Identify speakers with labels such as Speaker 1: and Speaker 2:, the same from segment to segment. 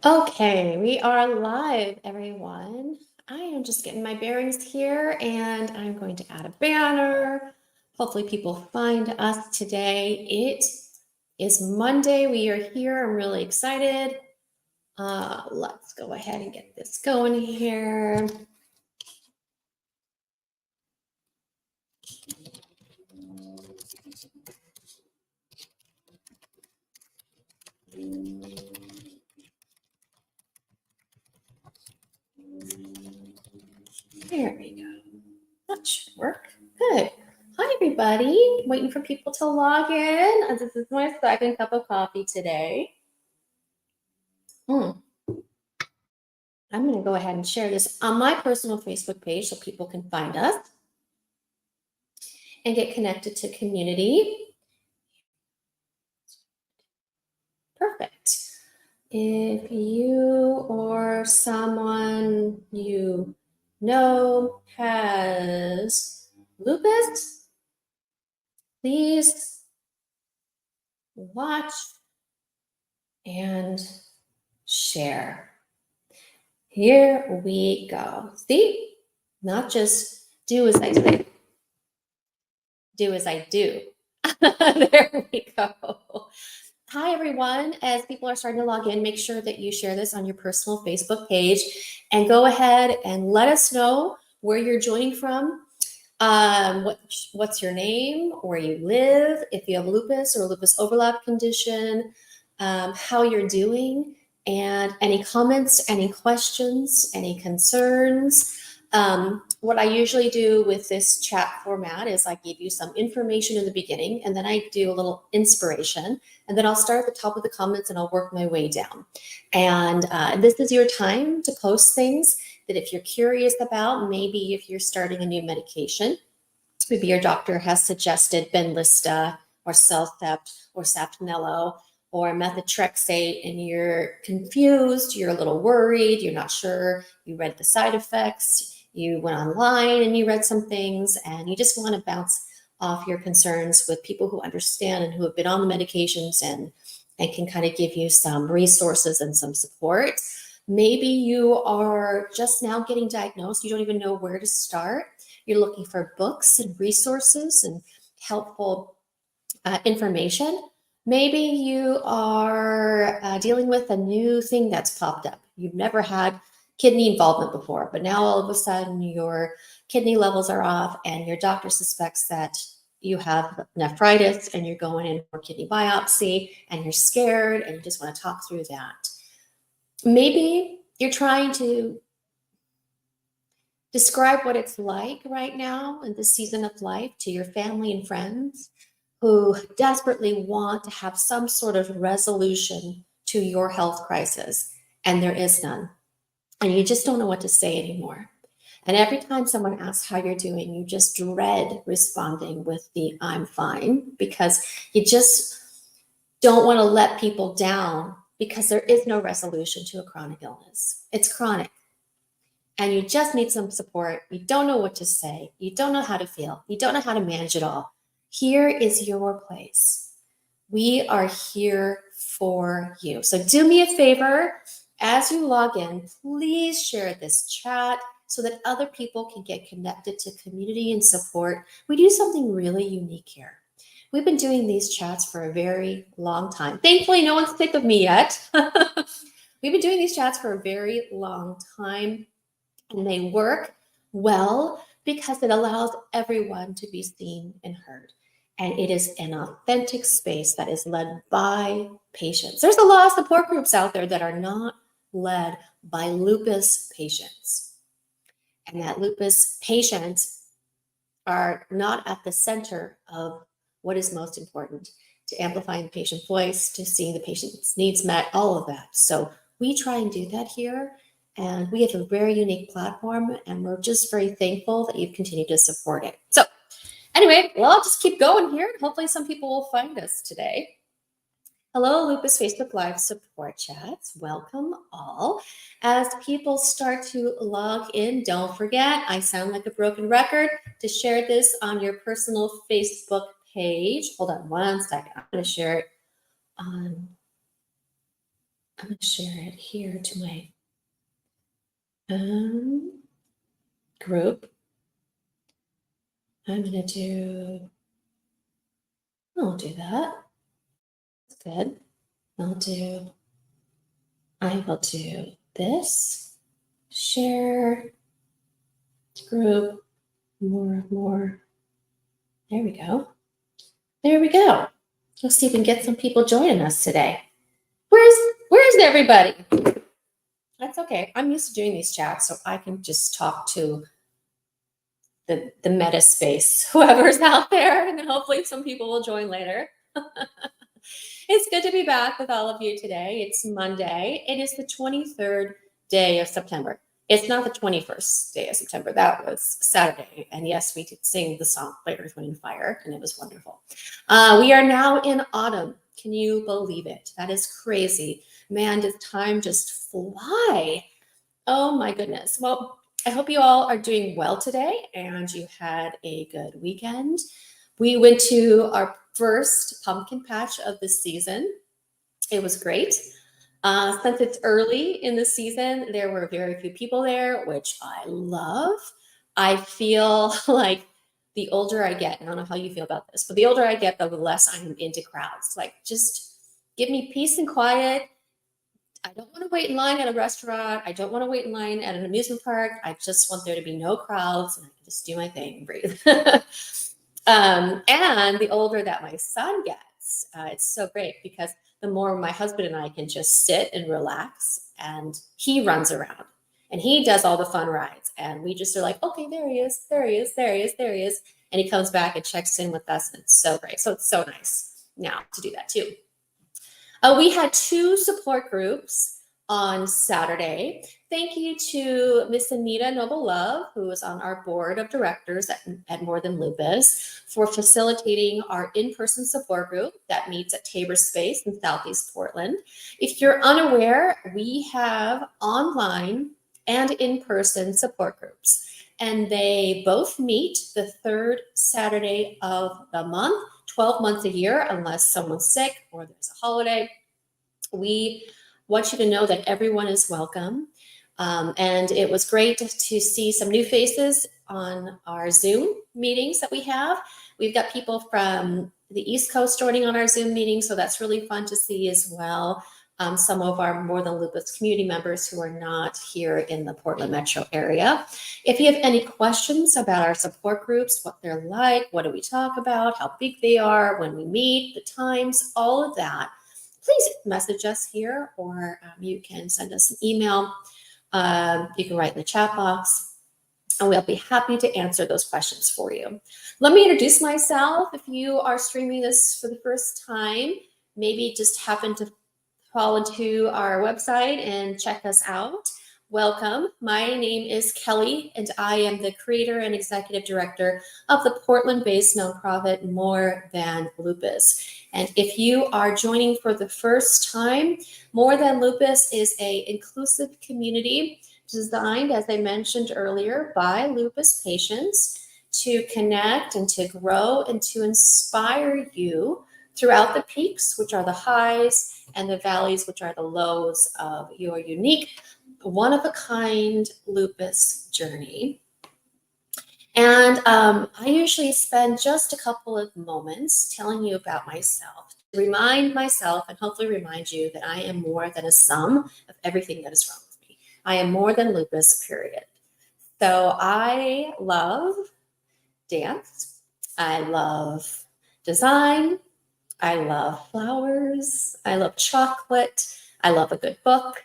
Speaker 1: Okay, we are live, everyone. I am just getting my bearings here and I'm going to add a banner. Hopefully people find us today. It is Monday. We are here. I'm really excited. Let's go ahead and get this going here. There we go. That should work. Good. Hi, everybody. Waiting for people to log in. This is my second cup of coffee today. I'm going to go ahead and share this on my personal Facebook page so people can find us and get connected to community. Perfect. If you or someone you know has lupus, please watch and share. Here we go. See? Not just do as I say, do as I do. There we go. Hi, everyone. As people are starting to log in, make sure that you share this on your personal Facebook page and go ahead and let us know where you're joining from, what's your name, where you live, if you have lupus or a lupus overlap condition, how you're doing, and any comments, any questions, any concerns. What I usually do with this chat format is I give you some information in the beginning, and then I do a little inspiration, and then I'll start at the top of the comments and I'll work my way down. And this is your time to post things that if you're curious about, maybe if you're starting a new medication, maybe your doctor has suggested Benlysta or Cellcept or Saptonello or methotrexate, and you're confused, you're a little worried, you're not sure, you read the side effects, you went online and you read some things, and you just want to bounce off your concerns with people who understand and who have been on the medications and can kind of give you some resources and some support. Maybe you are just now getting diagnosed, you don't even know where to start. You're looking for books and resources and helpful information. Maybe you are dealing with a new thing that's popped up. You've never had kidney involvement before, but now all of a sudden your kidney levels are off and your doctor suspects that you have nephritis and you're going in for kidney biopsy and you're scared and you just want to talk through that. Maybe you're trying to describe what it's like right now in this season of life to your family and friends who desperately want to have some sort of resolution to your health crisis, and there is none. And you just don't know what to say anymore. And every time someone asks how you're doing, you just dread responding with the I'm fine, because you just don't want to let people down, because there is no resolution to a chronic illness. It's chronic. And you just need some support. You don't know what to say. You don't know how to feel. You don't know how to manage it all. Here is your place. We are here for you. So do me a favor, as you log in, please share this chat so that other people can get connected to community and support. We do something really unique here. We've been doing these chats for a very long time. Thankfully, no one's sick of me yet. We've been doing these chats for a very long time, and they work well because it allows everyone to be seen and heard. And it is an authentic space that is led by patients. There's a lot of support groups out there that are not led by lupus patients. And that lupus patients are not at the center of what is most important, to amplifying the patient voice, to seeing the patient's needs met, all of that. So we try and do that here. And we have a very unique platform, and we're just very thankful that you've continued to support it. So anyway, well, I'll just keep going here. Hopefully some people will find us today. Hello, Lupus Facebook Live support chats. Welcome all. As people start to log in, don't forget, I sound like a broken record, to share this on your personal Facebook page. Hold on one second. I'm going to share it on I'm going to share it here to my group. I'm going to do, I'll do that. That's good. I will do this. Share group, more. There we go. There we go. Let's see if we can get some people joining us today. Where's everybody? That's okay. I'm used to doing these chats, so I can just talk to the meta space, whoever's out there, and then hopefully some people will join later. It's good to be back with all of you today. It's Monday. It is the 23rd day of September. It's not the 21st day of September. That was Saturday. And yes, we did sing the song by Earth, Wind, and Fire, and it was wonderful. We are now in autumn. Can you believe it? That is crazy. Man, does time just fly? Oh my goodness. Well, I hope you all are doing well today and you had a good weekend. We went to our first pumpkin patch of the season. It was great. Since it's early in the season, there were very few people there, which I love. I feel like the older I get, and I don't know how you feel about this, but the older I get, the less I'm into crowds. Like, just give me peace and quiet. I don't want to wait in line at a restaurant. I don't want to wait in line at an amusement park. I just want there to be no crowds and I can just do my thing and breathe. And the older that my son gets, it's so great because the more my husband and I can just sit and relax, and he runs around and he does all the fun rides. And we just are like, okay, there he is, there he is, there he is, there he is. And he comes back and checks in with us. And it's so great. So it's so nice now to do that too. We had 2 support groups on Saturday. Thank you to Miss Anita Noble Love, who is on our board of directors at More Than Lupus, for facilitating our in-person support group that meets at Tabor Space in Southeast Portland. If you're unaware, we have online and in-person support groups, and they both meet the 3rd Saturday of the month, 12 months a year, unless someone's sick or there's a holiday. We want you to know that everyone is welcome. And it was great to see some new faces on our Zoom meetings that we have. We've got people from the East Coast joining on our Zoom meetings, so that's really fun to see as well. Some of our More Than Lupus community members who are not here in the Portland metro area. If you have any questions about our support groups, what they're like, what do we talk about, how big they are, when we meet, the times, all of that, please message us here, or you can send us an email. You can write in the chat box, and we'll be happy to answer those questions for you. Let me introduce myself. If you are streaming this for the first time, maybe just happen to fall into our website and check us out. Welcome. My name is Kelly, and I am the creator and executive director of the Portland-based nonprofit More Than Lupus. And if you are joining for the first time, More Than Lupus is an inclusive community designed, as I mentioned earlier, by lupus patients to connect and to grow and to inspire you throughout the peaks, which are the highs, and the valleys, which are the lows of your unique, one-of-a-kind lupus journey. And I usually spend just a couple of moments telling you about myself, to remind myself and hopefully remind you that I am more than a sum of everything that is wrong with me. I am more than lupus, period. So I love dance. I love design. I love flowers. I love chocolate. I love a good book.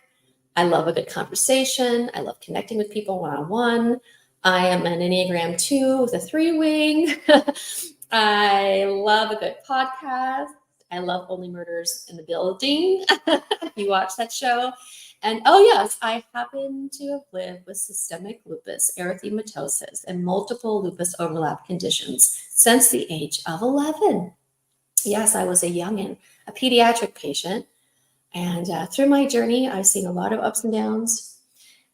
Speaker 1: I love a good conversation. I love connecting with people one-on-one. I am an Enneagram 2 with a 3-wing. I love a good podcast. I love Only Murders in the Building. If you watch that show. And oh yes, I happen to have lived with systemic lupus, erythematosus, and multiple lupus overlap conditions since the age of 11. Yes, I was a youngin', a pediatric patient. And through my journey, I've seen a lot of ups and downs.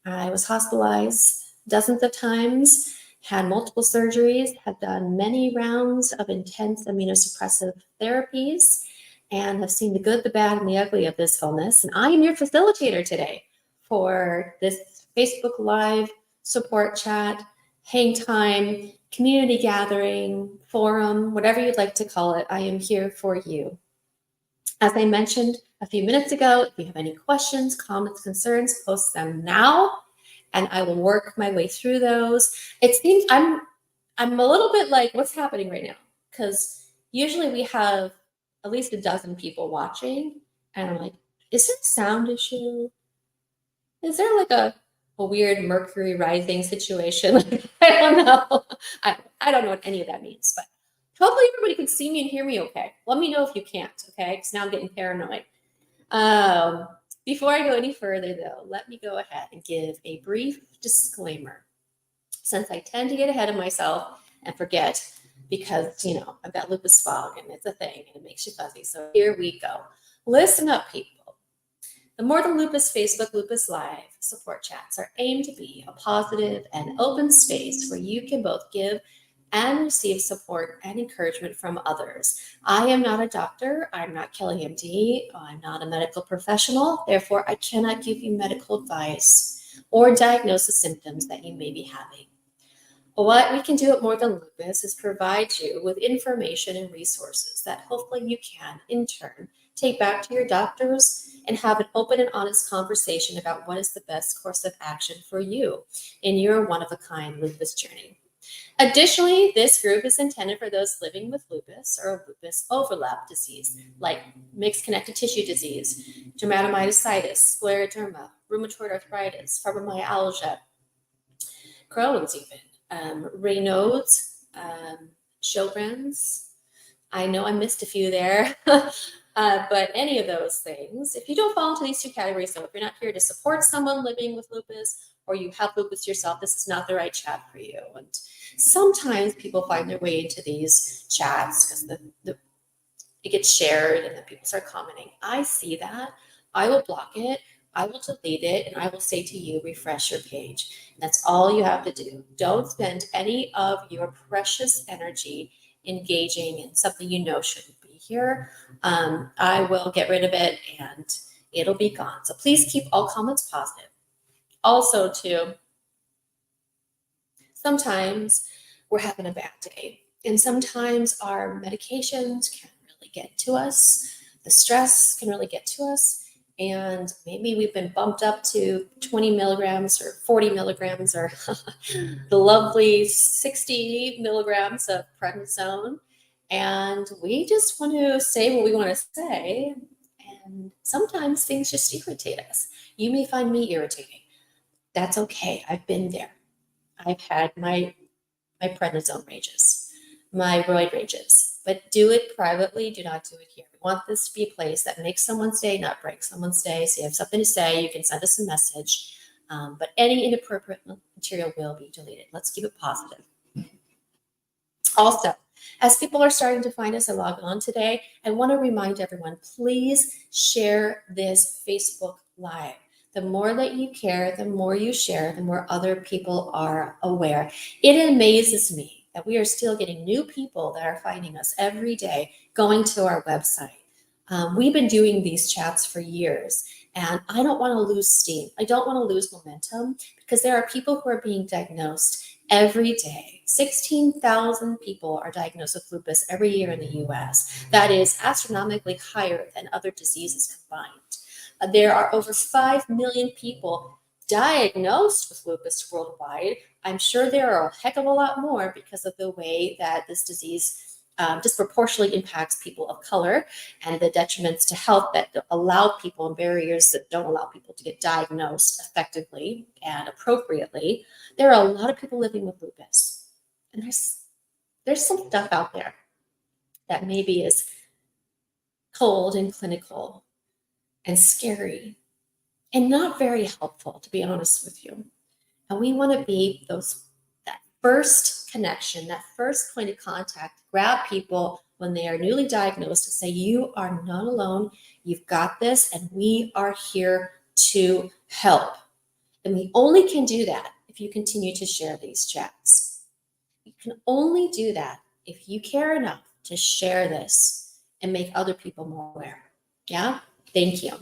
Speaker 1: I was hospitalized dozens of times, had multiple surgeries, had done many rounds of intense immunosuppressive therapies. and have seen the good, the bad, and the ugly of this illness. And I am your facilitator today for this Facebook Live support chat, hang time, community gathering, forum, whatever you'd like to call it. I am here for you. As I mentioned a few minutes ago, if you have any questions, comments, concerns, post them now, and I will work my way through those. It seems I'm a little bit like, what's happening right now? Because usually we have at least a dozen people watching, and I'm like, is it a sound issue? Is there like a weird Mercury rising situation? Like, I don't know. I don't know what any of that means, but hopefully everybody can see me and hear me okay. Let me know if you can't, okay? Because now I'm getting paranoid. Before I go any further, though, let me go ahead and give a brief disclaimer. Since I tend to get ahead of myself and forget because, I've got lupus fog and it's a thing and it makes you fuzzy. So here we go. Listen up, people. The More Than Lupus Facebook Lupus Live support chats are aimed to be a positive and open space where you can both give and receive support and encouragement from others. I am not a doctor. I'm not Kelly MD. I'm not a medical professional. Therefore, I cannot give you medical advice or diagnose the symptoms that you may be having. What we can do at More Than Lupus is provide you with information and resources that hopefully you can, in turn, take back to your doctors and have an open and honest conversation about what is the best course of action for you in your one-of-a-kind lupus journey. Additionally, this group is intended for those living with lupus or lupus overlap disease, like mixed connective tissue disease, dermatomyositis, scleroderma, rheumatoid arthritis, fibromyalgia, Crohn's even, Raynaud's, Sjogren's. I know I missed a few there, but any of those things. If you don't fall into these two categories, so if you're not here to support someone living with lupus or you have lupus yourself, this is not the right chat for you. And sometimes people find their way into these chats because it gets shared and then people start commenting. I see that. I will block it. I will delete it, and I will say to you, refresh your page. And that's all you have to do. Don't spend any of your precious energy engaging in something you know shouldn't be here. I will get rid of it, and it'll be gone. So please keep all comments positive. Also, too, sometimes we're having a bad day, and sometimes our medications can really get to us. The stress can really get to us. And maybe we've been bumped up to 20 milligrams or 40 milligrams or the lovely 60 milligrams of prednisone. And we just want to say what we want to say. And sometimes things just irritate us. You may find me irritating. That's okay. I've been there. I've had my prednisone rages, my roid rages. But do it privately. Do not do it here. We want this to be a place that makes someone's day, not break someone's day. So you have something to say, you can send us a message. But any inappropriate material will be deleted. Let's keep it positive. Also, as people are starting to find us and log on today, I want to remind everyone, please share this Facebook Live. The more that you care, the more you share, the more other people are aware. It amazes me that we are still getting new people that are finding us every day going to our website. We've been doing these chats for years, and I don't want to lose steam. I don't want to lose momentum because there are people who are being diagnosed every day. 16,000 people are diagnosed with lupus every year in the US. That is astronomically higher than other diseases combined. There are over 5 million people diagnosed with lupus worldwide. I'm sure there are a heck of a lot more because of the way that this disease disproportionately impacts people of color and the detriments to health that allow people and barriers that don't allow people to get diagnosed effectively and appropriately. There are a lot of people living with lupus. And there's some stuff out there that maybe is cold and clinical and scary and not very helpful, to be honest with you. And we want to be that first connection, that first point of contact, grab people when they are newly diagnosed and say, you are not alone, you've got this, and we are here to help. And we only can do that if you continue to share these chats. You can only do that if you care enough to share this and make other people more aware. Yeah, thank you.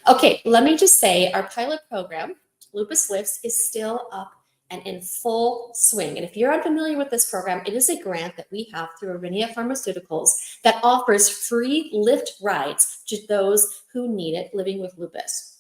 Speaker 1: Okay, let me just say our pilot program, Lupus Lifts, is still up and in full swing. And if you're unfamiliar with this program, it is a grant that we have through Aurinia Pharmaceuticals that offers free lift rides to those who need it living with lupus.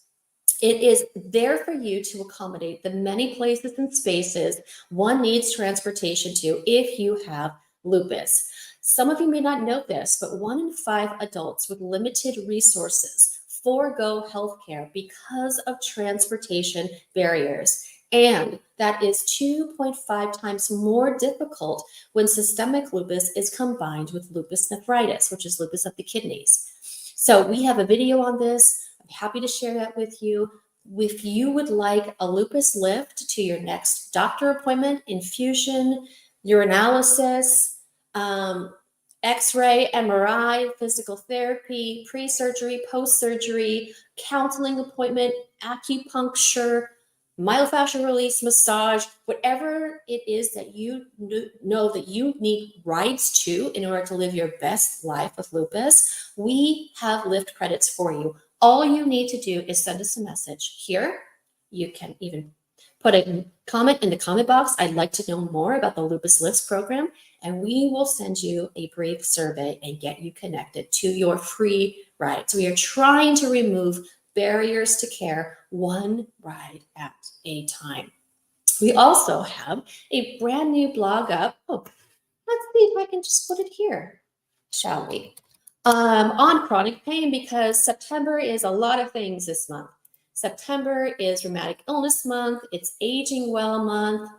Speaker 1: It is there for you to accommodate the many places and spaces one needs transportation to if you have lupus. Some of you may not know this, but 1 in 5 adults with limited resources forego healthcare because of transportation barriers. And that is 2.5 times more difficult when systemic lupus is combined with lupus nephritis, which is lupus of the kidneys. So we have a video on this. I'm happy to share that with you. If you would like a lupus lift to your next doctor appointment, infusion, urinalysis, X-ray, MRI, physical therapy, pre-surgery, post-surgery, counseling appointment, acupuncture, myofascial release, massage, whatever it is that you know that you need rides to in order to live your best life with lupus, we have lift credits for you. All you need to do is send us a message here. You can even put a comment in the comment box. I'd like to know more about the Lupus Lifts program, and we will send you a brief survey and get you connected to your free rides. We are trying to remove barriers to care one ride at a time. We also have a brand new blog up. Oh, let's see if I can just put it here, shall we? On chronic pain, because September is a lot of things this month. September is Rheumatic Illness Month. It's Aging Well Month.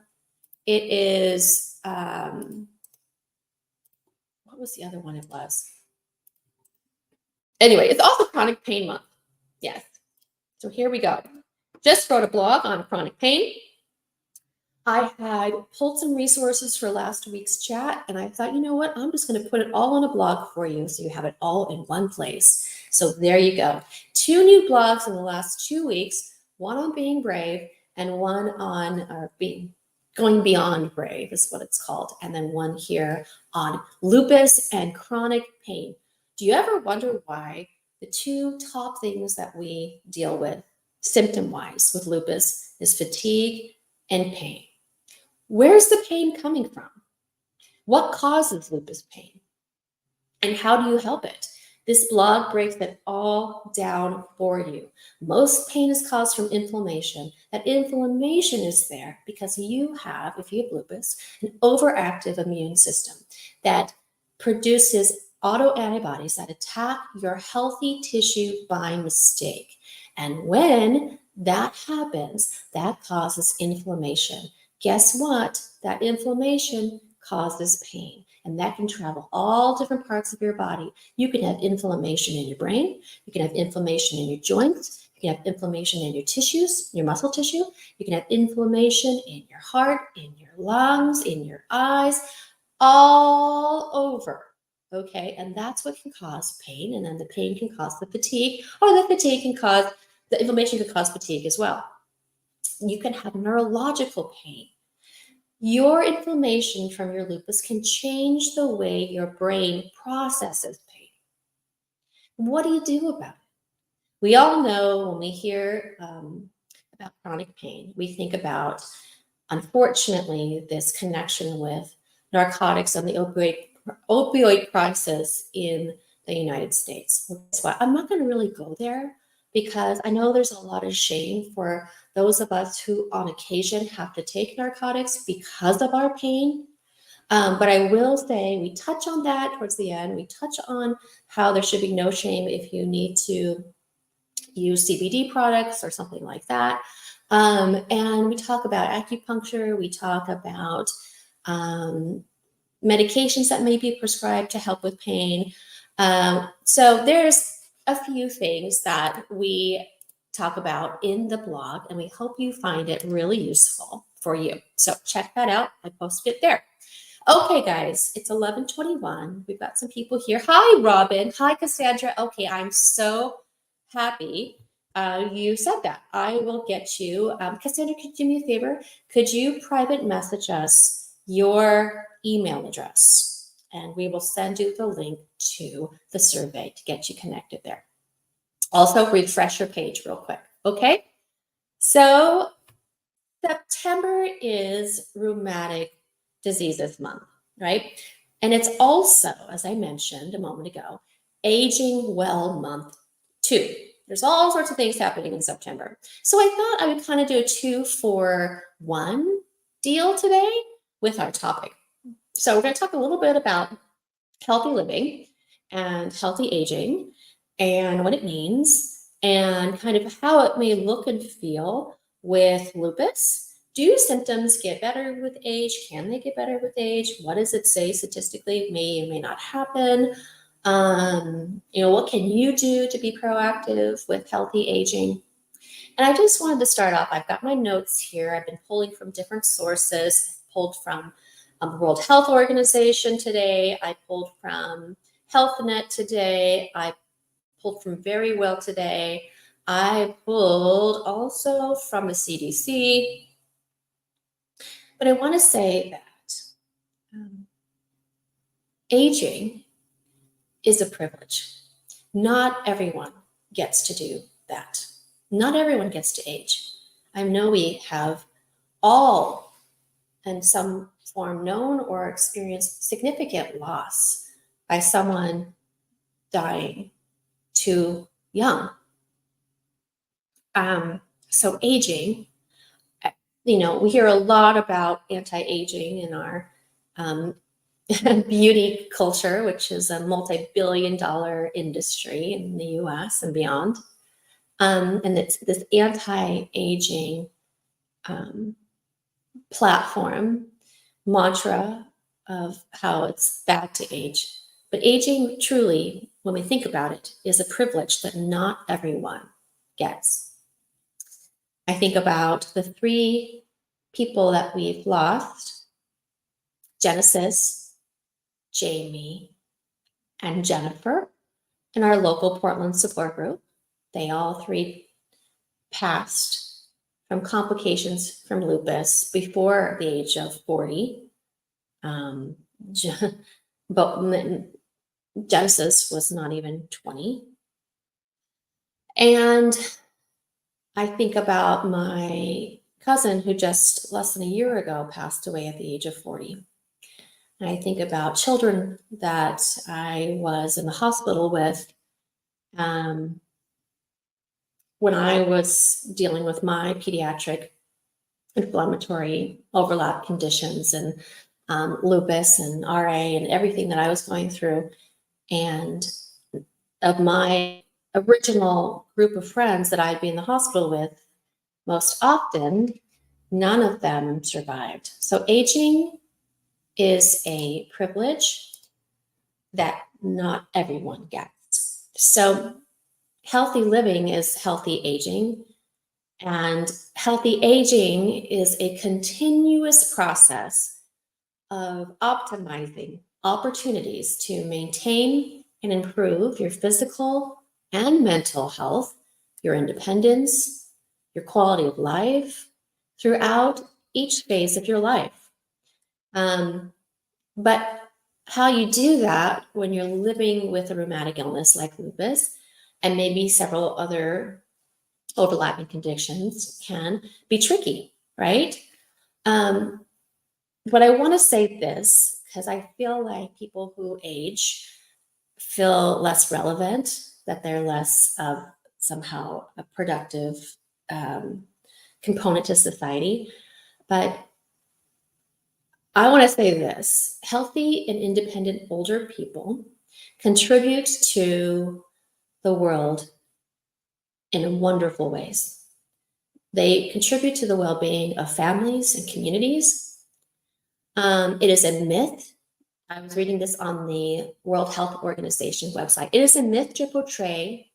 Speaker 1: It is, what was the other one it was? Anyway, it's also Chronic Pain Month. Yes. So here we go. Just wrote a blog on chronic pain. I had pulled some resources for last week's chat, and I thought, you know what? I'm just going to put it all on a blog for you so you have it all in one place. So there you go. 2 new blogs in the last 2 weeks, one on being brave and one on going beyond brave is what it's called. And then one here on lupus and chronic pain. Do you ever wonder why the 2 top things that we deal with symptom-wise with lupus is fatigue and pain? Where's the pain coming from? What causes lupus pain? And how do you help it? This blog breaks it all down for you. Most pain is caused from inflammation. That inflammation is there because you have, if you have lupus, an overactive immune system that produces autoantibodies that attack your healthy tissue by mistake. And when that happens, that causes inflammation. Guess what? That inflammation causes pain, and that can travel all different parts of your body. You can have inflammation in your brain. You can have inflammation in your joints. You can have inflammation in your tissues, your muscle tissue. You can have inflammation in your heart, in your lungs, in your eyes, all over. Okay, and that's what can cause pain, and then the pain can cause the fatigue, or the fatigue can cause, the inflammation can cause fatigue as well. You can have neurological pain. Your inflammation from your lupus can change the way your brain processes pain. What do you do about it? We all know when we hear about chronic pain, we think about, unfortunately, this connection with narcotics and the opioid crisis in the United States. That's why I'm not going to really go there, because I know there's a lot of shame for those of us who on occasion have to take narcotics because of our pain. But I will say we touch on that towards the end. We touch on how there should be no shame if you need to use CBD products or something like that. And we talk about acupuncture. We talk about medications that may be prescribed to help with pain. So there's a few things that we talk about in the blog, and we hope you find it really useful for you. So check that out. I posted it there. Okay, guys, it's 11:21. We've got some people here. Hi, Robin. Hi, Cassandra. Okay, I'm so happy you said that. I will get you. Cassandra, could you do me a favor? Could you private message us your email address? and we will send you the link to the survey to get you connected there. Also, refresh your page real quick, okay? So September is Rheumatic Diseases Month, right? And it's also, as I mentioned a moment ago, Aging Well Month too. There's all sorts of things happening in September. So I thought I would kind of do a 2-for-1 deal today with our topic. So we're going to talk a little bit about healthy living and healthy aging and what it means and kind of how it may look and feel with lupus. Do symptoms get better with age? Can they get better with age? What does it say statistically? It may or may not happen. What can you do to be proactive with healthy aging? And I just wanted to start off. I've got my notes here. I've been pulling from different sources. Pulled from the World Health Organization today. I pulled from HealthNet today. I pulled from Very Well today. I pulled also from the CDC. But I want to say that aging is a privilege. Not everyone gets to do that. Not everyone gets to age. I know we have all, in some form, known or experienced significant loss by someone dying too young. So aging, we hear a lot about anti-aging in our beauty culture, which is a multi-billion-dollar industry in the US and beyond. And it's this anti-aging platform, mantra of how it's bad to age. But aging truly, when we think about it, is a privilege that not everyone gets. I think about the 3 people that we've lost: Genesis, Jamie, and Jennifer in our local Portland support group. They all 3 passed from complications from lupus before the age of 40. But Genesis was not even 20. And I think about my cousin who just less than a year ago passed away at the age of 40. And I think about children that I was in the hospital with when I was dealing with my pediatric inflammatory overlap conditions and lupus and RA and everything that I was going through. And of my original group of friends that I'd be in the hospital with most often, none of them survived. So aging is a privilege that not everyone gets. So healthy living is healthy aging, and healthy aging is a continuous process of optimizing opportunities to maintain and improve your physical and mental health, your independence, your quality of life throughout each phase of your life. But how you do that when you're living with a rheumatic illness like lupus and maybe several other overlapping conditions can be tricky, right? But I want to say this because I feel like people who age feel less relevant, that they're less of somehow a productive component to society. But I want to say this: healthy and independent older people contribute to the world in wonderful ways. They contribute to the well-being of families and communities. It is a myth. I was reading this on the World Health Organization website. It is a myth to portray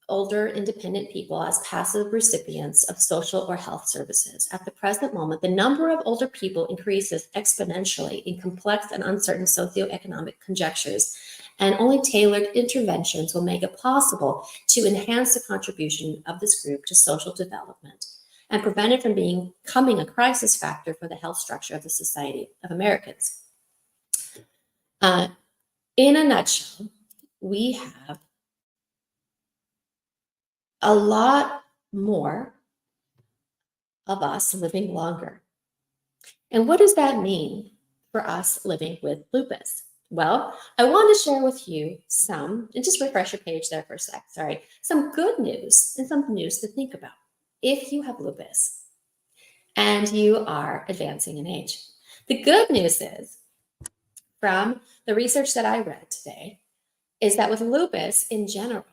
Speaker 1: older independent people as passive recipients of social or health services. At the present moment, the number of older people increases exponentially in complex and uncertain socioeconomic conjunctures, and only tailored interventions will make it possible to enhance the contribution of this group to social development and prevent it from becoming a crisis factor for the health structure of the society of Americans. Uh, in a nutshell, we have a lot more of us living longer. And what does that mean for us living with lupus? Well, I want to share with you some, and just refresh your page there for a sec, sorry, some good news and some news to think about if you have lupus and you are advancing in age. The good news is, from the research that I read today, is that with lupus in general,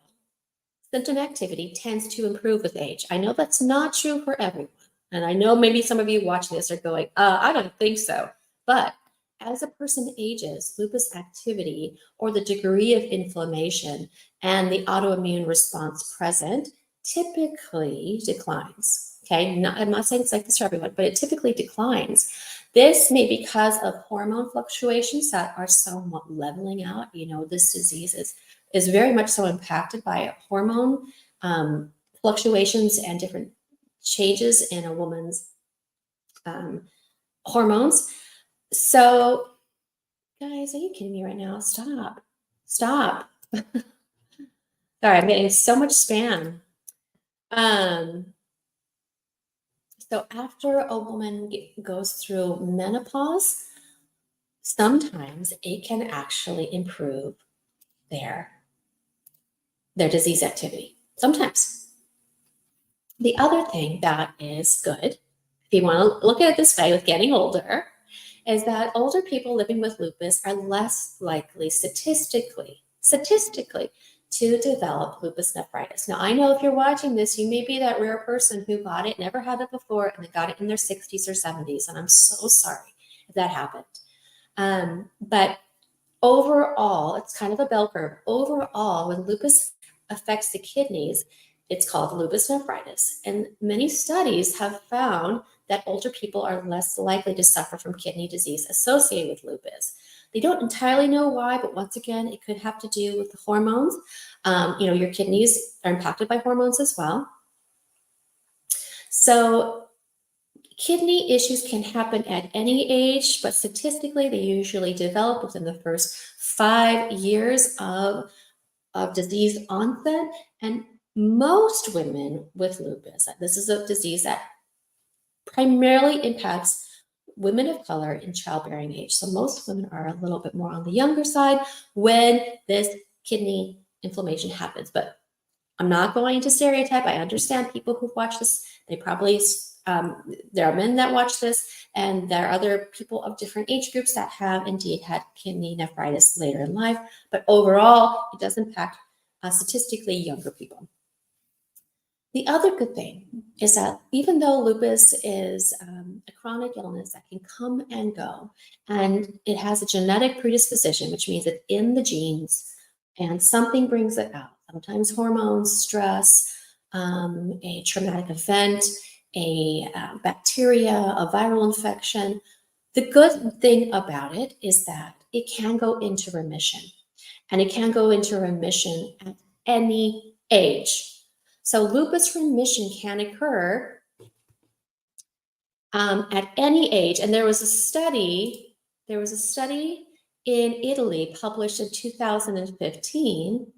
Speaker 1: symptom activity tends to improve with age. I know that's not true for everyone. And I know maybe some of you watching this are going, I don't think so. But as a person ages, lupus activity or the degree of inflammation and the autoimmune response present typically declines. Okay, I'm not saying it's like this for everyone, but it typically declines. This may be because of hormone fluctuations that are somewhat leveling out. You know, this disease is very much so impacted by hormone fluctuations and different changes in a woman's hormones. So, guys, are you kidding me right now? Stop. Stop. Sorry, I'm getting so much spam. So after a woman goes through menopause, sometimes it can actually improve their disease activity. Sometimes. The other thing that is good, if you want to look at it this way with getting older, is that older people living with lupus are less likely statistically to develop lupus nephritis. Now, I know if you're watching this, you may be that rare person who got it, never had it before, and they got it in their 60s or 70s, and I'm so sorry if that happened. But overall, it's kind of a bell curve. Overall, when lupus affects the kidneys, it's called lupus nephritis. And many studies have found that older people are less likely to suffer from kidney disease associated with lupus. They don't entirely know why, but once again, it could have to do with the hormones. Your kidneys are impacted by hormones as well. So kidney issues can happen at any age, but statistically, they usually develop within the first 5 years of disease onset. And most women with lupus, this is a disease that primarily impacts women of color in childbearing age. So most women are a little bit more on the younger side when this kidney inflammation happens. But I'm not going to stereotype. I understand people who watch this, they probably, there are men that watch this, and there are other people of different age groups that have indeed had kidney nephritis later in life. But overall, it does impact statistically younger people. The other good thing is that even though lupus is a chronic illness that can come and go, and it has a genetic predisposition, which means it's in the genes, and something brings it out. Sometimes hormones, stress, a traumatic event, a bacteria, a viral infection. The good thing about it is that it can go into remission, and it can go into remission at any age. So lupus remission can occur at any age. And there was a study in Italy published in 2015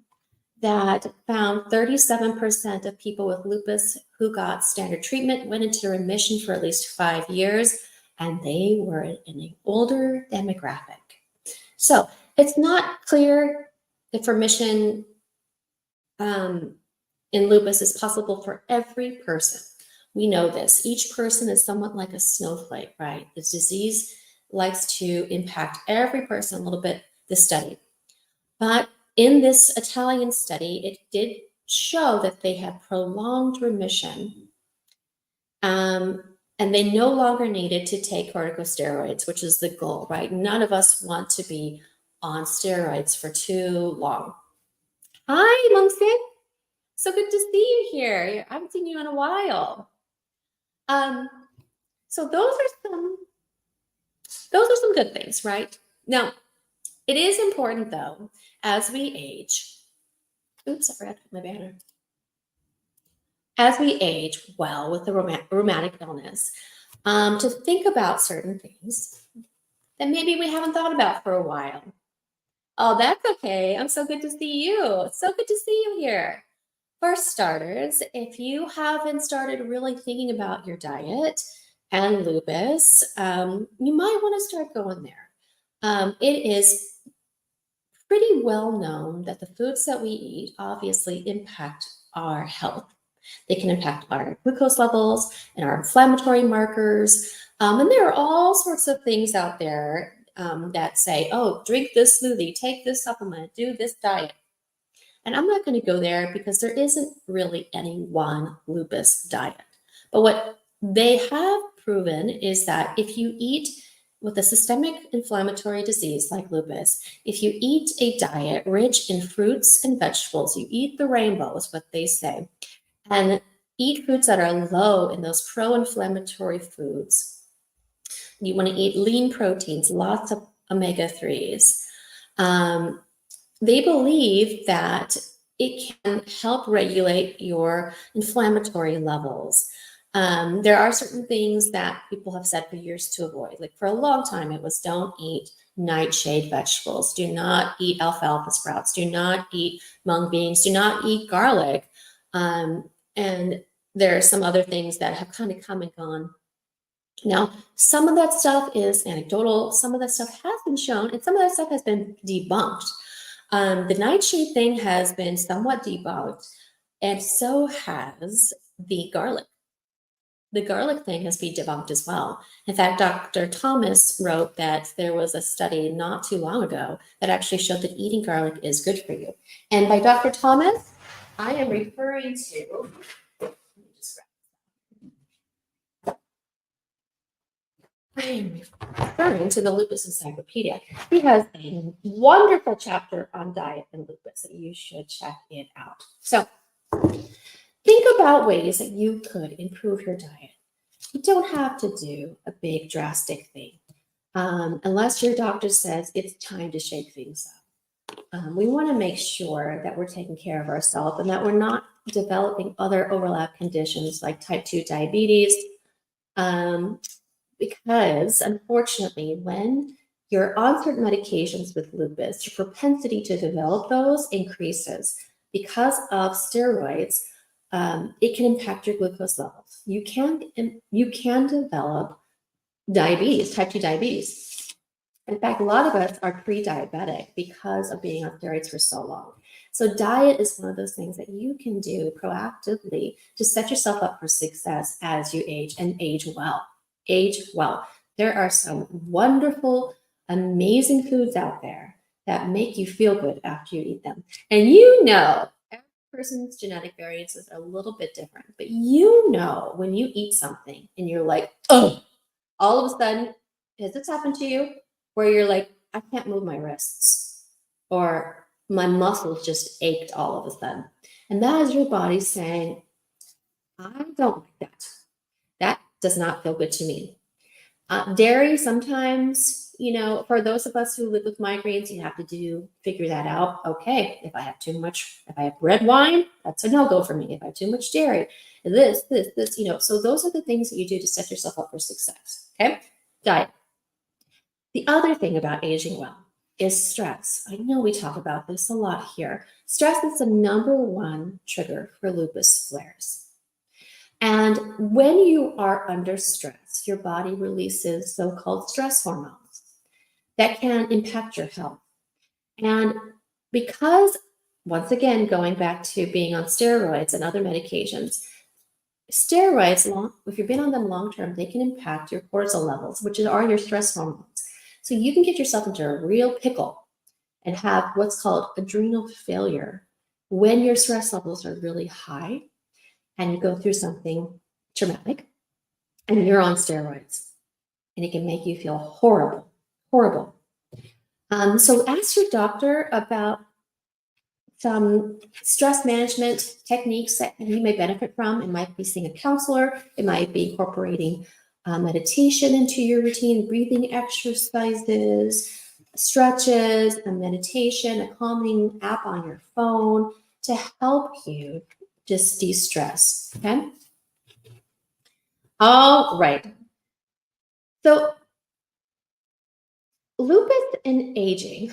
Speaker 1: that found 37% of people with lupus who got standard treatment went into remission for at least 5 years, and they were in an older demographic. So it's not clear if remission in lupus is possible for every person. We know this. Each person is somewhat like a snowflake, right? The disease likes to impact every person a little bit, this study. But in this Italian study, it did show that they had prolonged remission, and they no longer needed to take corticosteroids, which is the goal, right? None of us want to be on steroids for too long. Hi, Mungsin. So good to see you here. I haven't seen you in a while. So those are some good things, right? Now, it is important though, as we age. Oops, I forgot to put my banner. As we age, well, with the rheumatic illness, to think about certain things that maybe we haven't thought about for a while. Oh, that's okay. I'm so good to see you. So good to see you here. For starters, if you haven't started really thinking about your diet and lupus, you might want to start going there. It is pretty well known that the foods that we eat obviously impact our health. They can impact our glucose levels and our inflammatory markers. And there are all sorts of things out there that say, oh, drink this smoothie, take this supplement, do this diet. And I'm not going to go there because there isn't really any one lupus diet. But what they have proven is that if you eat with a systemic inflammatory disease like lupus, if you eat a diet rich in fruits and vegetables, you eat the rainbow, is what they say, and eat foods that are low in those pro-inflammatory foods. You want to eat lean proteins, lots of omega-3s. They believe that it can help regulate your inflammatory levels. There are certain things that people have said for years to avoid. Like for a long time, it was don't eat nightshade vegetables, do not eat alfalfa sprouts, do not eat mung beans, do not eat garlic. And there are some other things that have kind of come and gone. Now, some of that stuff is anecdotal, some of that stuff has been shown, and some of that stuff has been debunked. The nightshade thing has been somewhat debunked, and so has the garlic. The garlic thing has been debunked as well. In fact, Dr. Thomas wrote that there was a study not too long ago that actually showed that eating garlic is good for you. And by Dr. Thomas, I am referring to, the Lupus Encyclopedia. He has a wonderful chapter on diet and lupus that you should check it out. So think about ways that you could improve your diet. You don't have to do a big drastic thing unless your doctor says it's time to shake things up. We want to make sure that we're taking care of ourselves and that we're not developing other overlap conditions like type 2 diabetes, because unfortunately, when you're on certain medications with lupus, your propensity to develop those increases. Because of steroids, it can impact your glucose levels. You can develop diabetes, type 2 diabetes. In fact, a lot of us are pre-diabetic because of being on steroids for so long. So diet is one of those things that you can do proactively to set yourself up for success as you age and age well. Age well. There are some wonderful, amazing foods out there that make you feel good after you eat them. And every person's genetic variances are a little bit different, but when you eat something and you're like, oh, all of a sudden, has this happened to you? Where you're like, I can't move my wrists, or my muscles just ached all of a sudden. And that is your body saying, I don't like that. That does not feel good to me. Dairy, sometimes, for those of us who live with migraines, you have to figure that out. Okay, if I have red wine, that's a no-go for me. If I have too much dairy, this, so those are the things that you do to set yourself up for success. Okay, diet. The other thing about aging well is stress. I know we talk about this a lot here. Stress is the number one trigger for lupus flares. And when you are under stress, your body releases so-called stress hormones that can impact your health. And because, once again, going back to being on steroids and other medications, steroids, if you've been on them long term, they can impact your cortisol levels, which are your stress hormones. So you can get yourself into a real pickle and have what's called adrenal failure when your stress levels are really high and you go through something traumatic and you're on steroids, and it can make you feel horrible, horrible. So ask your doctor about some stress management techniques that you may benefit from. It might be seeing a counselor. It might be incorporating meditation into your routine, breathing exercises, stretches, a meditation, a calming app on your phone to help you just de-stress, okay? All right. So lupus and aging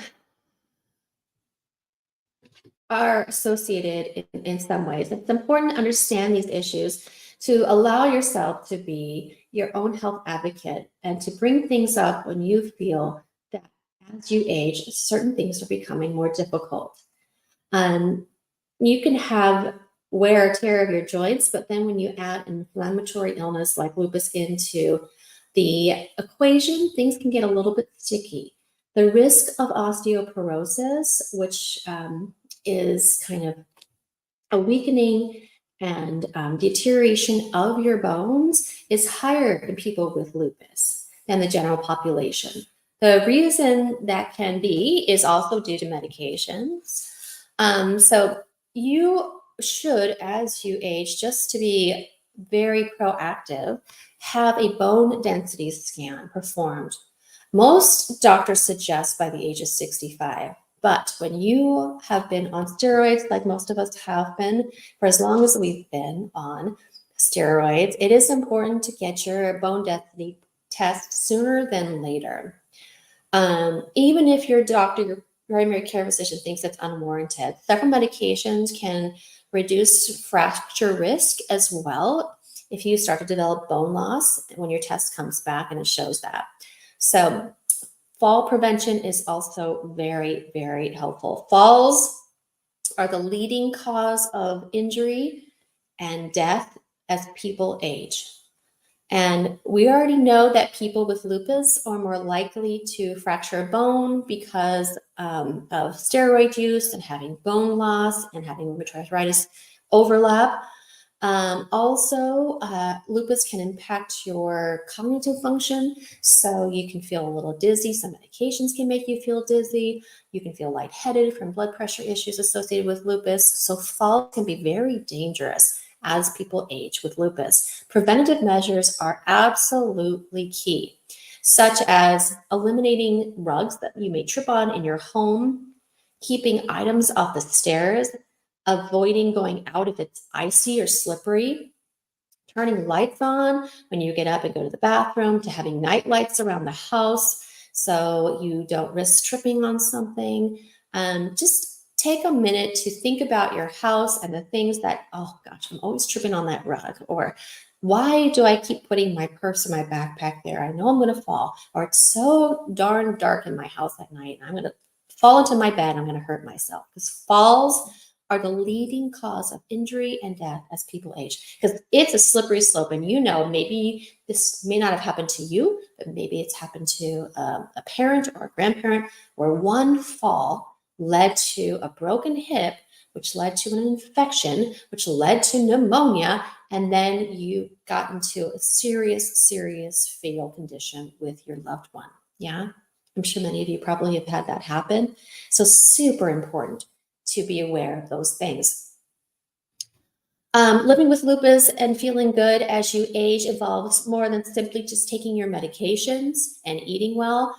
Speaker 1: are associated in some ways. It's important to understand these issues to allow yourself to be your own health advocate and to bring things up when you feel that as you age, certain things are becoming more difficult. Um, you can have wear or tear of your joints, but then when you add inflammatory illness like lupus into the equation, things can get a little bit sticky. The risk of osteoporosis, which is kind of a weakening and deterioration of your bones, is higher in people with lupus than the general population. The reason that can be is also due to medications. So you should, as you age, just to be very proactive, have a bone density scan performed. Most doctors suggest by the age of 65. But when you have been on steroids, like most of us have been for as long as we've been on steroids, it is important to get your bone density test sooner than later. Even if your doctor, your primary care physician thinks it's unwarranted, several medications can reduce fracture risk as well if you start to develop bone loss when your test comes back and it shows that. So fall prevention is also very, very helpful. Falls are the leading cause of injury and death as people age. And we already know that people with lupus are more likely to fracture a bone because of steroid use and having bone loss and having rheumatoid arthritis overlap. Also, lupus can impact your cognitive function, so you can feel a little dizzy. Some medications can make you feel dizzy. You can feel lightheaded from blood pressure issues associated with lupus. So falls can be very dangerous as people age with lupus. Preventative measures are absolutely key, such as eliminating rugs that you may trip on in your home, keeping items off the stairs, avoiding going out if it's icy or slippery, turning lights on when you get up and go to the bathroom, to having night lights around the house so you don't risk tripping on something. Just take a minute to think about your house and the things that, oh gosh, I'm always tripping on that rug, or why do I keep putting my purse or my backpack there? I know I'm going to fall, or it's so darn dark in my house at night. I'm going to fall into my bed. I'm going to hurt myself, because falls are the leading cause of injury and death as people age, because it's a slippery slope. And maybe this may not have happened to you, but maybe it's happened to a parent or a grandparent, where one fall led to a broken hip, which led to an infection, which led to pneumonia, and then you got into a serious, serious fatal condition with your loved one. Yeah, I'm sure many of you probably have had that happen. So super important to be aware of those things. Living with lupus and feeling good as you age involves more than simply just taking your medications and eating well.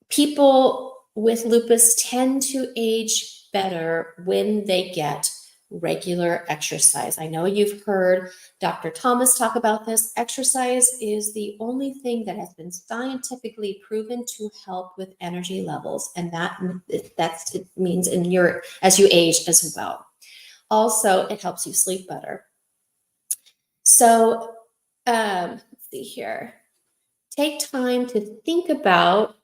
Speaker 1: People with lupus tend to age better when they get regular exercise. I know you've heard Dr. Thomas talk about this. Exercise is the only thing that has been scientifically proven to help with energy levels, and it means as you age as well. Also, it helps you sleep better. So, let's see here. Take time to think about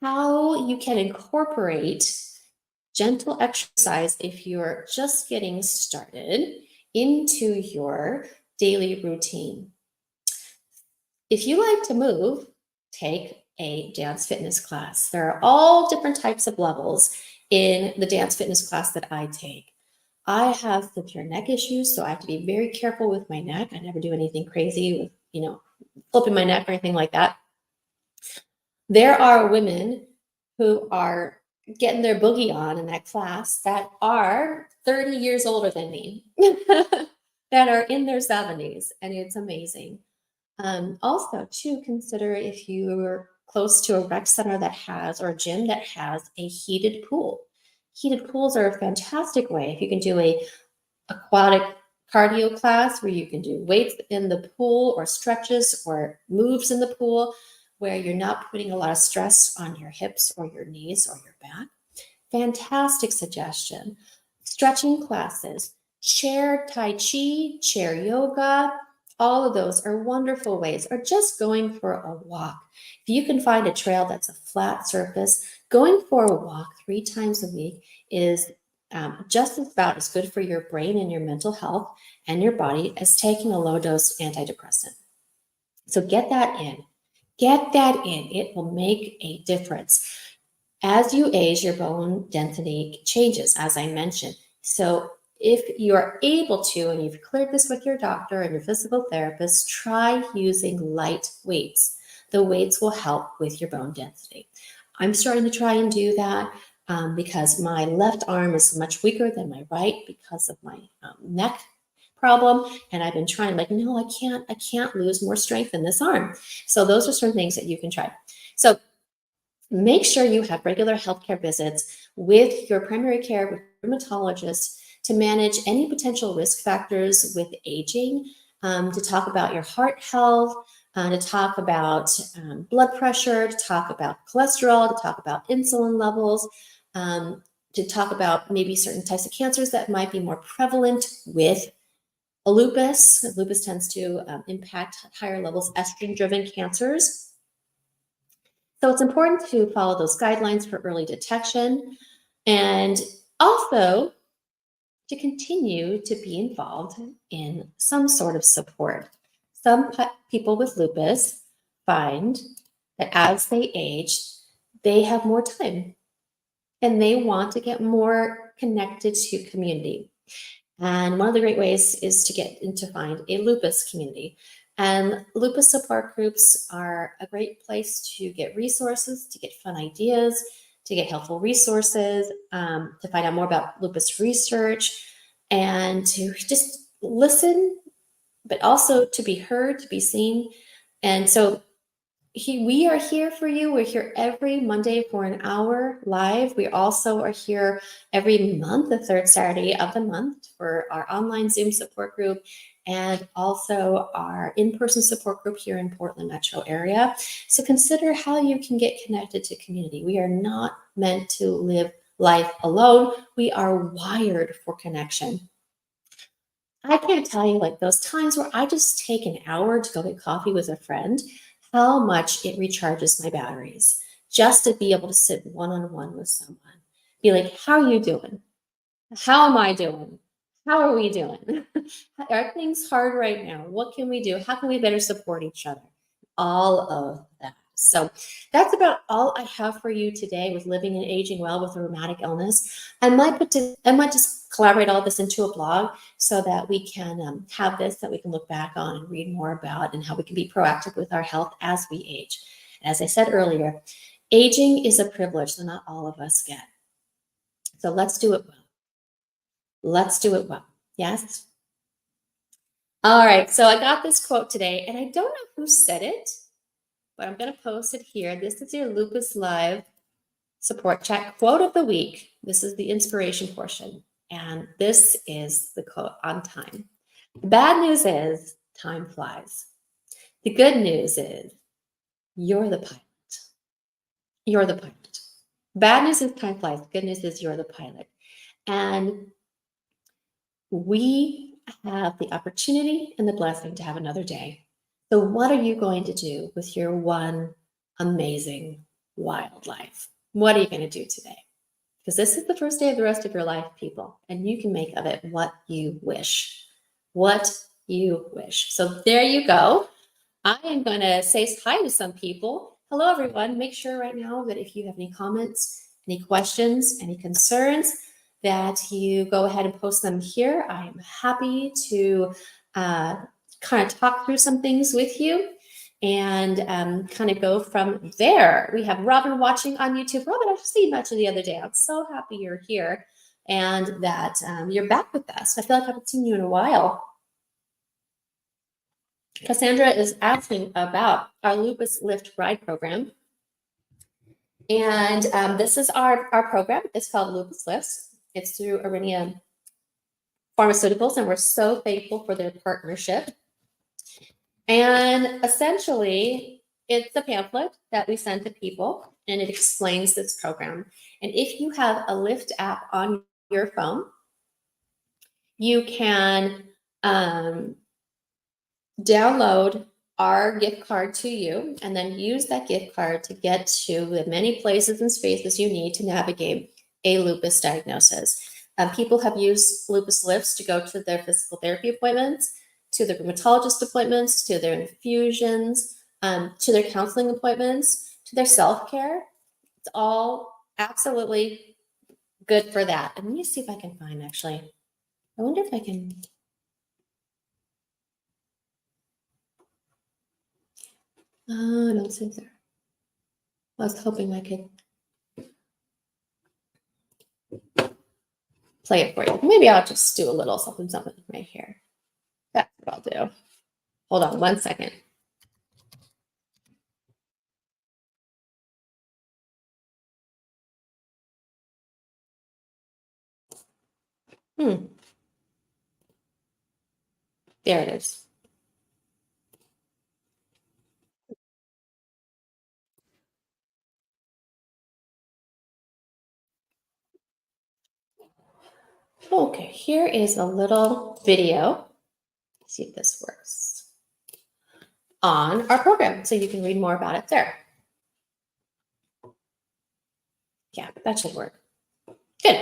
Speaker 1: how you can incorporate gentle exercise if you're just getting started into your daily routine. If you like to move, take a dance fitness class. There are all different types of levels in the dance fitness class that I take. I have severe neck issues, so I have to be very careful with my neck. I never do anything crazy with, flipping my neck or anything like that. There are women who are getting their boogie on in that class that are 30 years older than me, that are in their 70s, and it's amazing. Also, to consider if you're close to a rec center or a gym that has a heated pool. Heated pools are a fantastic way. If you can do a aquatic cardio class where you can do weights in the pool or stretches or moves in the pool, where you're not putting a lot of stress on your hips or your knees or your back, fantastic suggestion. Stretching classes, chair Tai Chi, chair yoga, all of those are wonderful ways, or just going for a walk. If you can find a trail that's a flat surface, going for a walk 3 times a week is just about as good for your brain and your mental health and your body as taking a low dose antidepressant. So get that in. Get that in. It will make a difference. As you age, your bone density changes, as I mentioned. So if you are able to, and you've cleared this with your doctor and your physical therapist, try using light weights. The weights will help with your bone density. I'm starting to try and do that because my left arm is much weaker than my right because of my neck problem. And I've been trying, like, no, I can't lose more strength in this arm. So those are certain things that you can try. So make sure you have regular healthcare visits with your primary care rheumatologist to manage any potential risk factors with aging, to talk about your heart health, to talk about blood pressure, to talk about cholesterol, to talk about insulin levels, to talk about maybe certain types of cancers that might be more prevalent with a lupus. Lupus tends to impact higher levels estrogen-driven cancers. So it's important to follow those guidelines for early detection and also to continue to be involved in some sort of support. Some people with lupus find that as they age, they have more time and they want to get more connected to community. And one of the great ways is to get into find a lupus community. And lupus support groups are a great place to get resources, to get fun ideas, to get helpful resources, to find out more about lupus research, and to just listen, but also to be heard, to be seen. And so we are here for you. We're here every Monday for an hour live. We also are here every month, the third Saturday of the month, for our online Zoom support group and also our in-person support group here in Portland metro area. So consider how you can get connected to community. We are not meant to live life alone. We are wired for connection. I can't tell you, like, those times where I just take an hour to go get coffee with a friend, how much it recharges my batteries just to be able to sit one-on-one with someone. Be like, how are you doing? How am I doing? How are we doing? Are things hard right now? What can we do? How can we better support each other? All of that. So that's about all I have for you today with living and aging well with a rheumatic illness. I might just collaborate all this into a blog so that we can have this that we can look back on and read more about, and how we can be proactive with our health as we age. And as I said earlier, aging is a privilege that not all of us get. So let's do it well. Let's do it well. Yes? All right. So I got this quote today, and I don't know who said it, but I'm going to post it here. This is your Lupus Live support chat quote of the week. This is the inspiration portion. And this is the quote on time. The bad news is time flies. The good news is you're the pilot. You're the pilot. Bad news is time flies. Good news is you're the pilot. And we have the opportunity and the blessing to have another day. So what are you going to do with your one amazing wild life? What are you going to do today? Because this is the first day of the rest of your life, people, and you can make of it what you wish. What you wish. So there you go. I am going to say hi to some people. Hello, everyone. Make sure right now that if you have any comments, any questions, any concerns, that you go ahead and post them here. I am happy to kind of talk through some things with you and kind of go from there. We have Robin watching on YouTube. Robin, I just seen you the other day. I'm so happy you're here and that you're back with us. I feel like I haven't seen you in a while. Cassandra is asking about our Lupus Lift Ride program. And this is our program. It's called Lupus Lifts. It's through Aurinia Pharmaceuticals, and we're so thankful for their partnership. And essentially, It's a pamphlet that we send to people, and it explains this program. And if you have a Lyft app on your phone, you can download our gift card to you and then use that gift card to get to the many places and spaces you need to navigate a lupus diagnosis. People have used lupus lifts to go to their physical therapy appointments, to their rheumatologist appointments, to their infusions, to their counseling appointments, to their self-care. It's all absolutely good for that. And let me see if I can find, actually. I wonder if I can. I don't see there. I was hoping I could play it for you. Maybe I'll just do a little something right here. That's what I'll do. Hold on 1 second. There it is. Okay, here is a little video. Let's see if this works. On our program, so you can read more about it there. Yeah, that should work. Good.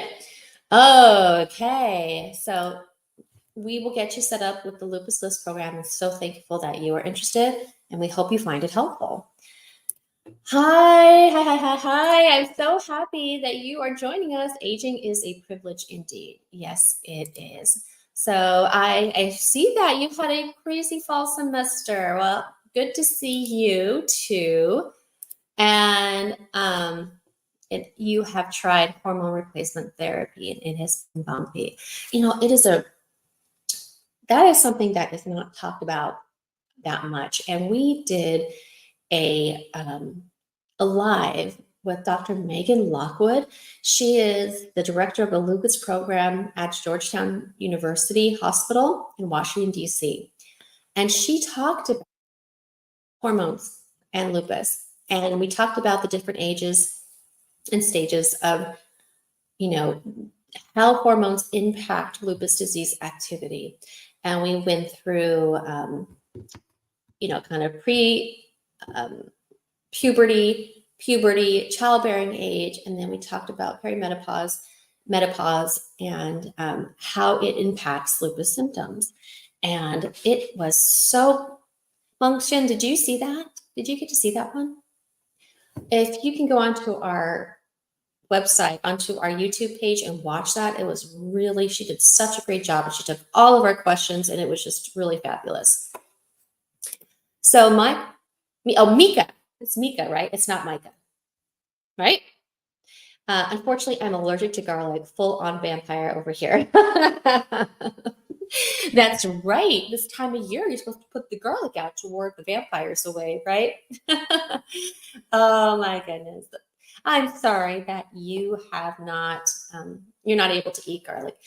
Speaker 1: Okay, so we will get you set up with the Lupus List program. I'm so thankful that you are interested, and we hope you find it helpful. Hi. I'm so happy that you are joining us. Aging is a privilege indeed. Yes, it is. So I see that you've had a crazy fall semester. Well, good to see you too. And you have tried hormone replacement therapy, and it has been bumpy. That is something that is not talked about that much. And we did a live with Dr. Megan Lockwood. She is the director of the lupus program at Georgetown University Hospital in Washington, D.C. And she talked about hormones and lupus. And we talked about the different ages and stages of, how hormones impact lupus disease activity. And we went through, kind of puberty, childbearing age, and then we talked about perimenopause, menopause, and how it impacts lupus symptoms. And it was so function. Did you see that? Did you get to see that one? If you can go onto our website, onto our YouTube page and watch that, it was really, she did such a great job. She took all of our questions and it was just really fabulous. So Mika. It's Mika, right? It's not Micah, right? Unfortunately, I'm allergic to garlic, full-on vampire over here. That's right. This time of year, you're supposed to put the garlic out to ward the vampires away, right? Oh my goodness. I'm sorry that you have not, you're not able to eat garlic.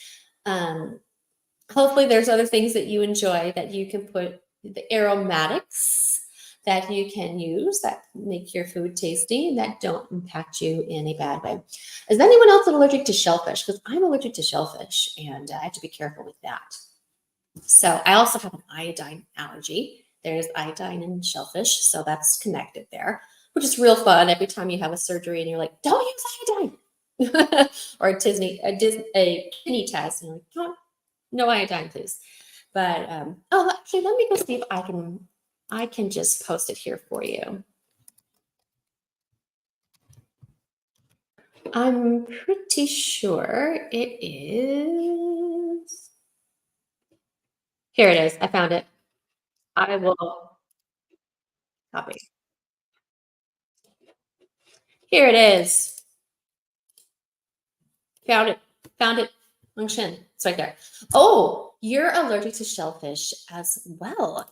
Speaker 1: Hopefully there's other things that you enjoy that you can put, the aromatics that you can use that make your food tasty and that don't impact you in a bad way. Is anyone else allergic to shellfish? Because I'm allergic to shellfish and I have to be careful with that. So I also have an iodine allergy. There's iodine in shellfish, so that's connected there, which is real fun every time you have a surgery and you're like, don't use iodine. Or a kidney test and you're like, oh, no iodine, please. But actually, let me go see if I can just post it here for you. I'm pretty sure it is. Here it is. I found it. I will copy. Here it is. Found it. Found it. Function. It's right there. Oh, you're allergic to shellfish as well.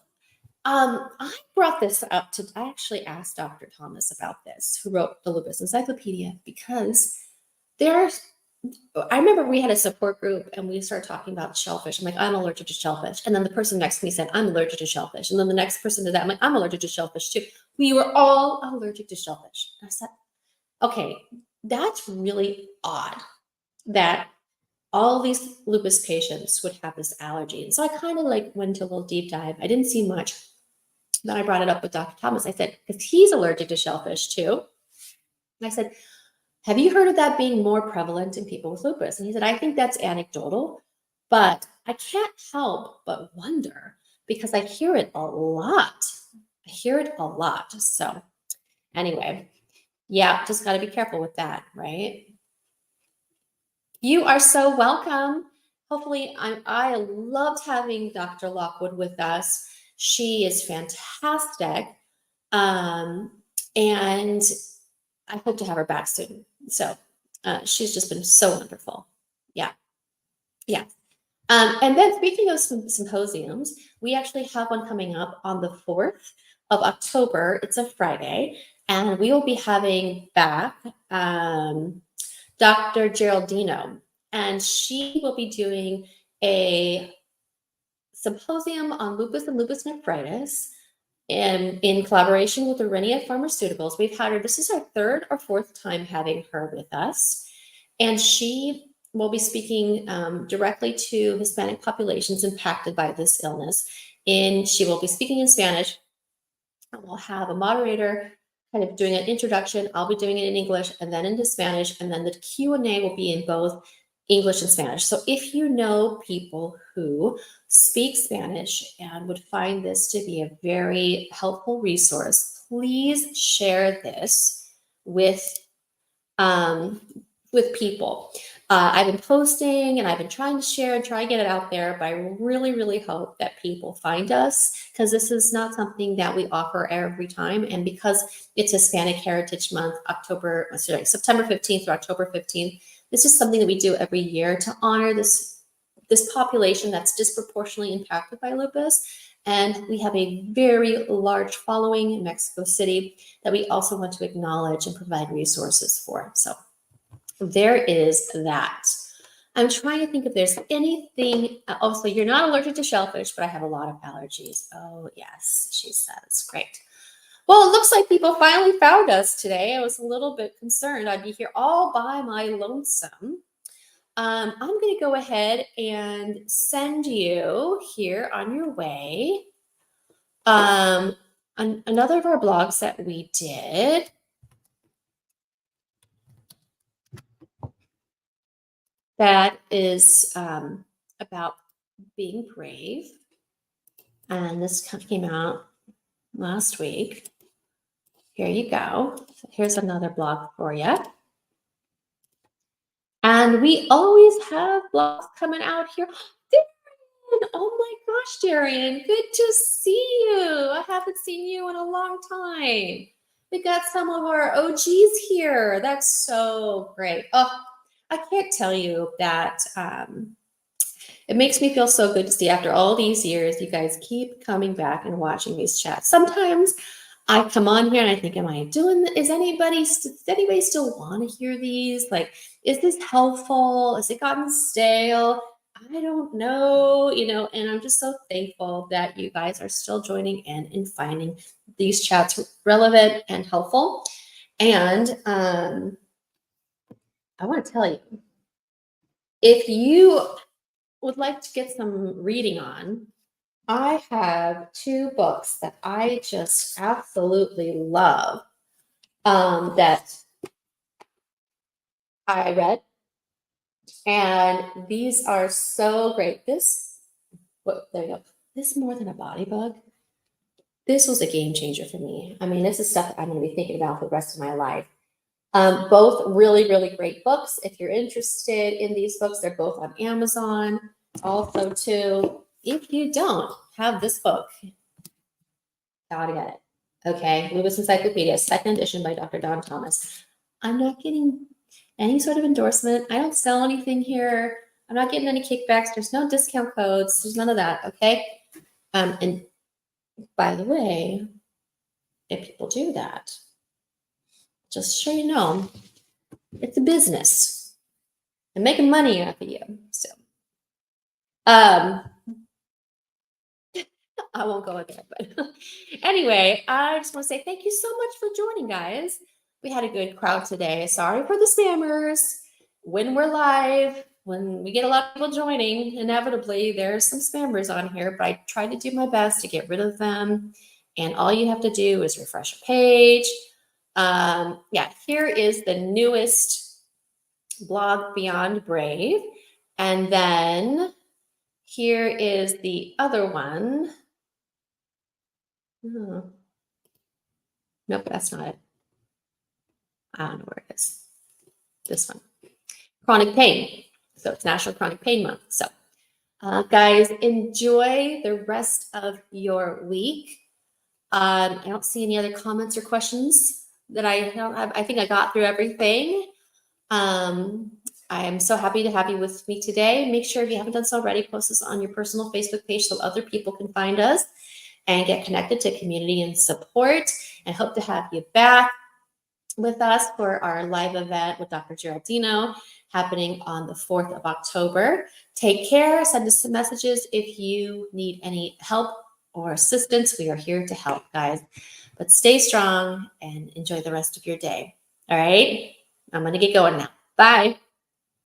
Speaker 1: I brought this up I actually asked Dr. Thomas about this, who wrote the Lupus Encyclopedia, because there are I remember we had a support group and we started talking about shellfish. I'm like, I'm allergic to shellfish. And then the person next to me said, I'm allergic to shellfish. And then the next person did that. I'm like, I'm allergic to shellfish too. We were all allergic to shellfish. And I said, okay, that's really odd that all these lupus patients would have this allergy. And so I kind of like went into a little deep dive. I didn't see much. Then I brought it up with Dr. Thomas. I said, because he's allergic to shellfish too. And I said, have you heard of that being more prevalent in people with lupus? And he said, I think that's anecdotal, but I can't help but wonder because I hear it a lot. I hear it a lot. So anyway, yeah, just got to be careful with that, right? You are so welcome. Hopefully, I loved having Dr. Lockwood with us. She is fantastic. And I hope to have her back soon. So she's just been so wonderful. Yeah. Yeah. And then speaking of symposiums, we actually have one coming up on the 4th of October. It's a Friday. And we will be having back Dr. Geraldino. And she will be doing a symposium on lupus and lupus nephritis in collaboration with Aurinia Pharmaceuticals. We've had her, this is our 3rd or 4th time having her with us. And she will be speaking directly to Hispanic populations impacted by this illness. And she will be speaking in Spanish. And we'll have a moderator kind of doing an introduction. I'll be doing it in English and then into Spanish. And then the Q&A will be in both English and Spanish. So if you know people who speak Spanish and would find this to be a very helpful resource, please share this with people. I've been posting and I've been trying to share and try to get it out there, but I really, really hope that people find us because this is not something that we offer every time. And because it's Hispanic Heritage Month, September 15th through October 15th, this is something that we do every year to honor this population that's disproportionately impacted by lupus. And we have a very large following in Mexico City that we also want to acknowledge and provide resources for. So there is that. I'm trying to think if there's anything. Also, you're not allergic to shellfish, but I have a lot of allergies. Oh, yes, she says. Great. Well, it looks like people finally found us today. I was a little bit concerned I'd be here all by my lonesome. I'm going to go ahead and send you here on your way another of our blogs that we did. That is about being brave. And this came out last week. Here you go. So here's another blog for you. And we always have blogs coming out here. Darian, oh my gosh, Darian, good to see you. I haven't seen you in a long time. We got some of our OGs here. That's so great. Oh, I can't tell you that it makes me feel so good to see after all these years, you guys keep coming back and watching these chats. Sometimes I come on here and I think, am I doing, does anybody still want to hear these? Like, is this helpful? Has it gotten stale? I don't know, and I'm just so thankful that you guys are still joining in and finding these chats relevant and helpful. And I want to tell you, if you would like to get some reading on, I have 2 books that I just absolutely love that I read. And these are so great. There you go. This More Than a Body Bug. This was a game changer for me. I mean, this is stuff that I'm going to be thinking about for the rest of my life. Both really, really great books. If you're interested in these books, they're both on Amazon. Also, too, if you don't have this book, gotta get it. Okay, Lupus Encyclopedia, 2nd edition by Dr. Don Thomas. I'm not getting any sort of endorsement. I don't sell anything here. I'm not getting any kickbacks. There's no discount codes. There's none of that. Okay. And by the way, if people do that, just so you know, it's a business. I'm making money off of you. So, um, I won't go there, but anyway, I just want to say thank you so much for joining, guys. We had a good crowd today. Sorry for the spammers. When we're live, when we get a lot of people joining, inevitably there's some spammers on here, but I try to do my best to get rid of them. And all you have to do is refresh a page. Yeah, here is the newest blog, Beyond Brave. And then here is the other one. Oh, nope, that's not it. I don't know where it is. This one. Chronic pain. So it's National Chronic Pain Month. So, guys, enjoy the rest of your week. I don't see any other comments or questions that I don't have. I think I got through everything. I am so happy to have you with me today. Make sure if you haven't done so already, post this on your personal Facebook page so other people can find us and get connected to community and support. And hope to have you back with us for our live event with Dr. Geraldino happening on the 4th of October. Take care. Send us some messages if you need any help or assistance. We are here to help, guys. But stay strong and enjoy the rest of your day. All right? I'm going to get going now. Bye.